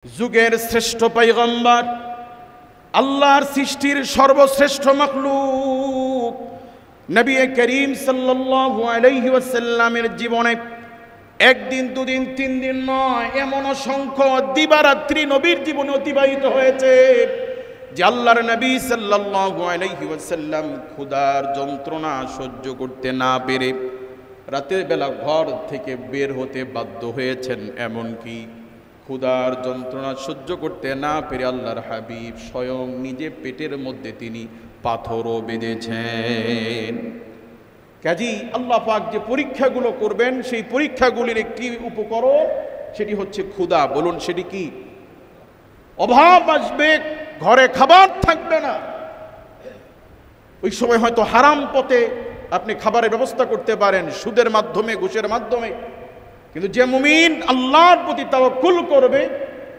যুগের শ্রেষ্ঠ পয়গম্বর, আল্লাহর সৃষ্টির সর্বশ্রেষ্ঠ মাখলুক নবী করিম সাল্লাল্লাহু আলাইহি ওয়াসাল্লামের জীবনে একদিন দুদিন তিন দিন নয়, এমন অসংখ্য দিবারাত্রি নবীর জীবনে অতিবাহিত হয়েছে যে আল্লাহর নবী সাল্লাল্লাহু আলাইহি ওয়াসাল্লাম ক্ষুধার যন্ত্রণা সহ্য করতে না পেরে রাতের বেলা ঘর থেকে বের হতে বাধ্য হয়েছেন। এমনকি ক্ষুধার যন্ত্রণা সহ্য করতে না পেরে আল্লাহর হাবিব স্বয়ং নিজে পেটের মধ্যে তিনি পাথরও বেঁধেছেন। কাজী আল্লাহ পাক যে পরীক্ষাগুলো করবেন সেই পরীক্ষাগুলির একটি উপকরণ, সেটি হচ্ছে ক্ষুধা। বলুন সেটি কি? অভাব আসবে, ঘরে খাবার থাকবে না, ওই সময় হয়তো হারাম পথে আপনি খাবারের ব্যবস্থা করতে পারেন, সুদের মাধ্যমে, ঘুষের মাধ্যমে। কিন্তু যে মুমিন আল্লাহর প্রতি তাওয়াক্কুল করবে,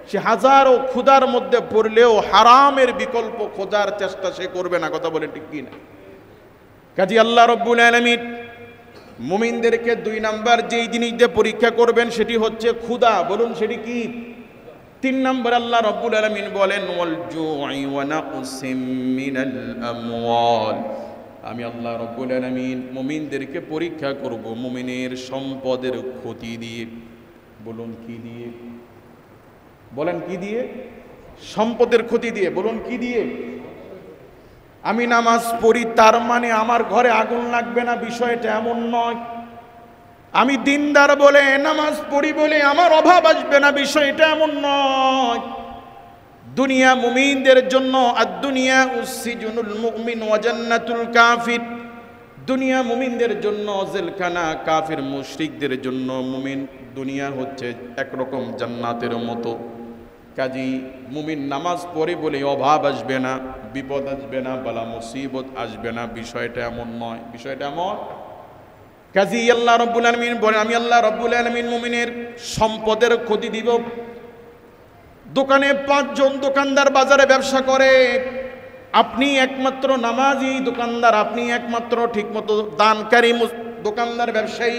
সে হাজারো ক্ষুধার মধ্যে পড়লেও হারামের বিকল্প খোঁজার চেষ্টা সে করবে না। কথা বলে ঠিক কিনা? কাজী আল্লাহ রাব্বুল আলামিন মুমিনদেরকে 2 নাম্বার যেই জিনিস দিয়ে পরীক্ষা করবেন সেটি হচ্ছে ক্ষুধা। বলুন সেটি কি? 3 নাম্বার আল্লাহ রাব্বুল আলামিন বলেন ওয়াল জুই ওয়া নাকসিম মিনাল আমওয়াল। আমি আল্লাহ রাব্বুল আলামিন মুমিনদেরকে পরীক্ষা করব মুমিনের সম্পদের ক্ষতি দিয়ে। বলুন কি দিয়ে? বলেন কি দিয়ে? সম্পদের ক্ষতি দিয়ে। বলুন কি দিয়ে? আমি নামাজ পড়ি তার মানে আমার ঘরে আগুন লাগবে না, বিষয়টা এমন নয়। আমি দিনদার বলে নামাজ পড়ি বলে আমার অভাব আসবে না, বিষয়টা এমন নয়। দুনিয়া মুমিনদের জন্য আদ-দুনিয়া উসসিজনুল মুমিন ওয়া জান্নাতুল কাফির। দুনিয়া মুমিনদের জন্য জেলখানা, কাফির মুশরিকদের জন্য মুমিন দুনিয়া হচ্ছে একরকম জান্নাতের মতো। কাজী মুমিন নামাজ পড়ে বলে অভাব আসবে না, বিপদ আসবে না, বালা মুসিবত আসবে না, বিষয়টা এমন নয়। বিষয়টা এমন। কাজী আল্লাহ রাব্বুল আলামিন বলেন আমি আল্লাহ রাব্বুল আলামিন মুমিনের সম্পদের ক্ষতি দিব। দোকানে 5 জন দোকানদার বাজারে ব্যবসা করে, আপনি একমাত্র নামাজি দোকানদার, আপনি একমাত্র ঠিকমতো দানকারী দোকানদার ব্যবসায়ী,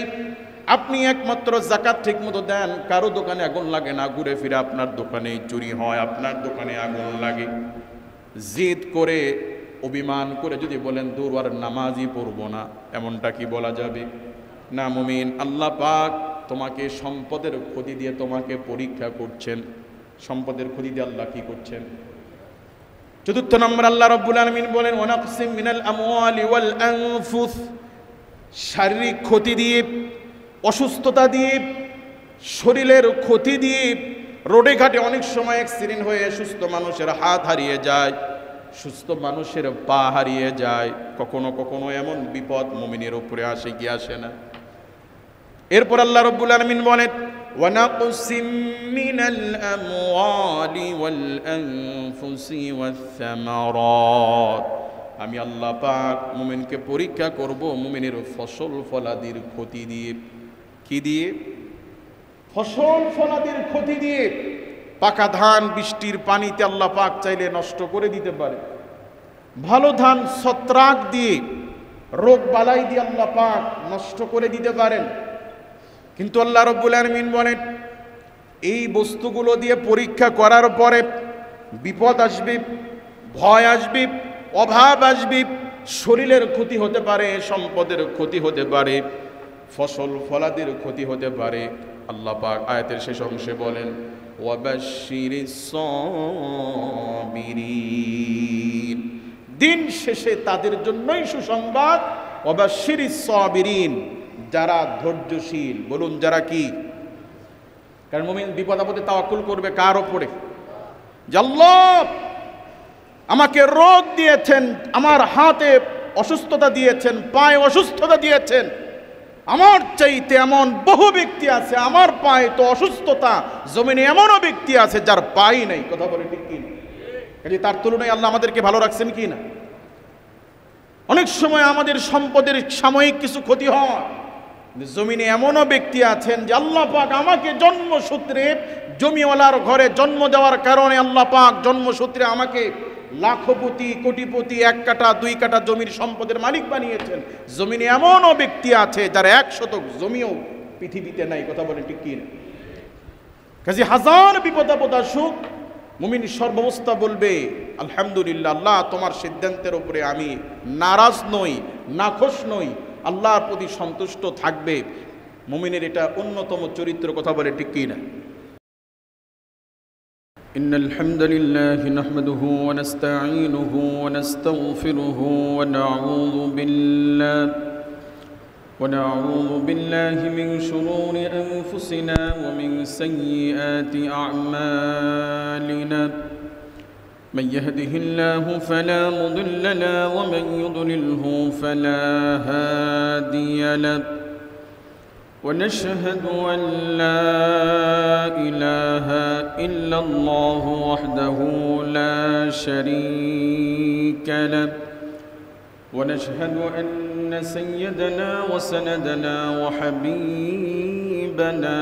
আপনি একমাত্র যাকাত ঠিকমতো দেন, কারো দোকানে আগুন লাগে না, ঘুরে ফিরে আপনার দোকানে চুরি হয়, আপনার দোকানে আগুন লাগে। জিদ করে অভিমান করে যদি বলেন দূর আর নামাজই পড়বো না, এমনটা কি বলা যাবে? না, মুমিন আল্লাহ পাক তোমাকে সম্পদের ক্ষতি দিয়ে তোমাকে পরীক্ষা করছেন। সম্পদের ক্ষতি দিয়ে আল্লাহ কি করছেন? 4 নম্বর আল্লাহ রাব্বুল আলামিন বলেন ওয়া নাকসিম মিনাল আমওয়ালি ওয়াল আনফুস। শারীরিক ক্ষতি দিয়ে, অসুস্থতা দিয়ে, শরীরের ক্ষতি দিয়ে। রোডে ঘাটে অনেক সময় অ্যাক্সিডেন্ট হয়ে সুস্থ মানুষের হাত হারিয়ে যায়, সুস্থ মানুষের পা হারিয়ে যায়। কখনো কখনো এমন বিপদ মুমিনের উপরে আসে কি আসে না? এরপর আল্লাহ রাব্বুল আলামিন বলেন ওয়া নাকসিম মিনাল আমওয়ালি ওয়াল আনফুসি ওয়াস সামারাত। আমি আল্লাহ পাক মুমিনকে পরীক্ষা করব মুমিনের ফসল ফলাদির ক্ষতি দিয়ে। কি দিয়ে? ফসল ফলাদির ক্ষতি দিয়ে। পাকা ধান বৃষ্টির পানিতে আল্লাহ পাক চাইলে নষ্ট করে দিতে পারে। ভালো ধান ছত্রাক দিয়ে, রোগ বালাই দিয়ে আল্লাহ পাক নষ্ট করে দিতে পারেন। কিন্তু আল্লাহ রাব্বুল আলামিন বলেন এই বস্তুগুলো দিয়ে পরীক্ষা করার পরে বিপদ আসবে, ভয় আসবে, অভাব আসবে, শরীরের ক্ষতি হতে পারে, সম্পদের ক্ষতি হতে পারে, ফসল ফলাদির ক্ষতি হতে পারে। আল্লাহ পাক আয়াতের শেষ অংশে বলেন ওয়াবাশশিরিস সাবিরিন। দিন শেষে তাদের জন্যই সুসংবাদ। ওয়াবাশশিরিস সাবিরিন, যারা ধৈর্যশীল। বলুন যারা কি? কারণ মুমিন বিপদ আপদে তাওয়াক্কুল করবে কার উপরে? যে আল্লাহ আমাকে রোগ দিয়েছেন, আমার হাতে অসুস্থতা দিয়েছেন, পায়ে অসুস্থতা দিয়েছেন, আমার চাইতে এমন বহু ব্যক্তি আছে, আমার পায়ে তো অসুস্থতা, জমিনে এমনও ব্যক্তি আছে যার পাই নেই। কথা বলে ঠিক কি? তার তুলনায় আল্লাহ আমাদেরকে ভালো রাখছেন কি না? অনেক সময় আমাদের সম্পদের সাময়িক কিছু ক্ষতি হয়, জমিনে এমনও ব্যক্তি আছেন যে আল্লাহ পাক আমাকে জন্মসূত্রে জমিওয়ালার ঘরে জন্ম দেওয়ার কারণে আল্লাহ পাক জন্মসূত্রে আমাকে লাখপতি, কোটিপতি, 1 কাঠা 2 কাঠা জমির সম্পদের মালিক বানিয়েছেন। জমিনে এমনও ব্যক্তি আছে যার 1 শতক জমিও পৃথিবীতে নাই। কথা বলেন ঠিক কি? কাজে হাজার বিপদ আপদ আসুক, মুমিন সর্বাবস্থা বলবে আলহামদুলিল্লাহ, আল্লাহ তোমার সিদ্ধান্তের উপরে আমি নারাজ নই, নাখোশ নই, আল্লাহর প্রতি সন্তুষ্ট থাকবে। মুমিনের এটা অন্যতম চরিত্র, কথা বলে ঠিক কি না? ইন্নাল হামদুলিল্লাহি নাহমাদুহু ওয়া নাস্তাঈনুহু ওয়া নাস্তাগফিরুহু ওয়া নাউযু বিল্লাহি মিন শুরুরি আনফুসিনা ওয়া মিন সাইয়্যাতি আ'মালিনা। من يهده الله فلا مضل له ومن يضلله فلا هادي له ونشهد أن لا إله إلا الله وحده لا شريك له ونشهد أن سيدنا وسندنا وحبيبنا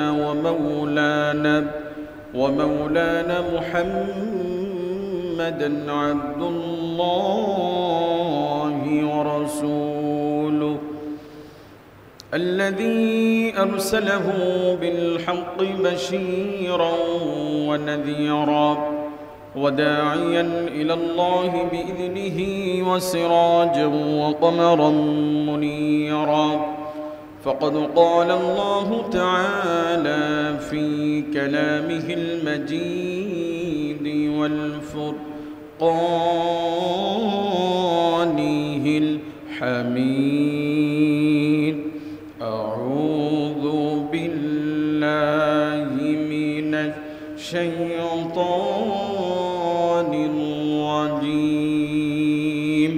ومولانا محمدا عبد الله ورسوله الذي أرسله بالحق بشيرا ونذيرا وداعيا إلى الله بإذنه وسراجا وقمرا منيرا. فقد قال الله تعالى في كلامه المجيد والفرقانه الحميد. أعوذ بالله من الشيطان الرجيم.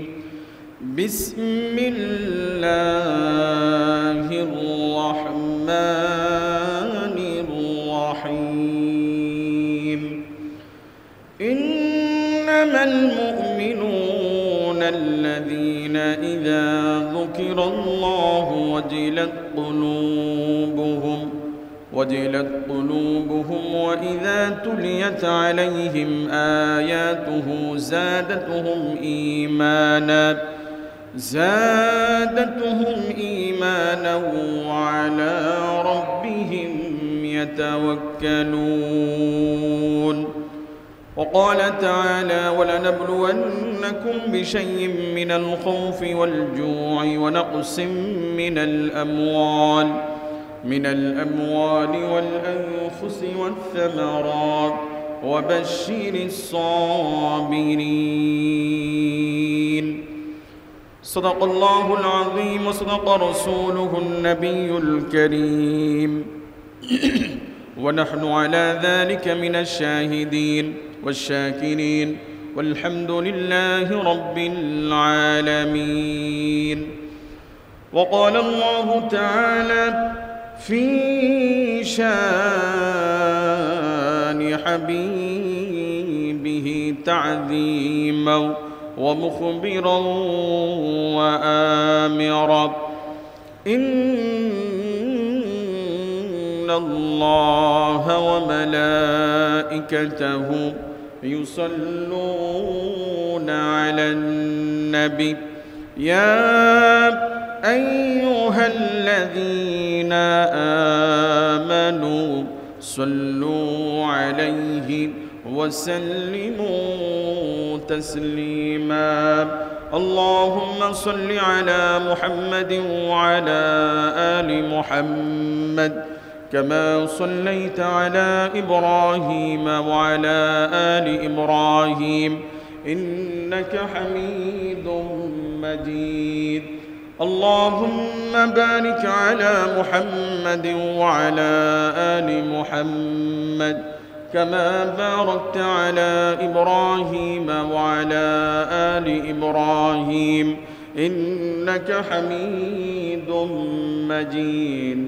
بسم الله الرحمن الرحيم. إنما المؤمنون الذين إذا ذكر الله وجلت قلوبهم وإذا تليت عليهم آياته زادتهم إيمانا وعلى ربهم يتوكلون. وقال تعالى ولنبلونكم بشيء من الخوف والجوع ونقص من الأموال والأنفس والثمرات وبشر الصابرين. صدق الله العظيم وصدق رسوله النبي الكريم ونحن على ذلك من الشاهدين والشاكرين والحمد لله رب العالمين. وقال الله تعالى في شان حبيبه تعظيما ومخبرا وآمرا. إن الله وملائكته يصلون على النبي يا أيها الذين آمنوا صلوا عليه وسلموا تسليما. اللهم صل على محمد وعلى آل محمد كما صليت على إبراهيم وعلى آل إبراهيم إنك حميد مجيد. اللهم بارك على محمد وعلى آل محمد كما باركت على إبراهيم وعلى آل إبراهيم إنك حميد مجيد.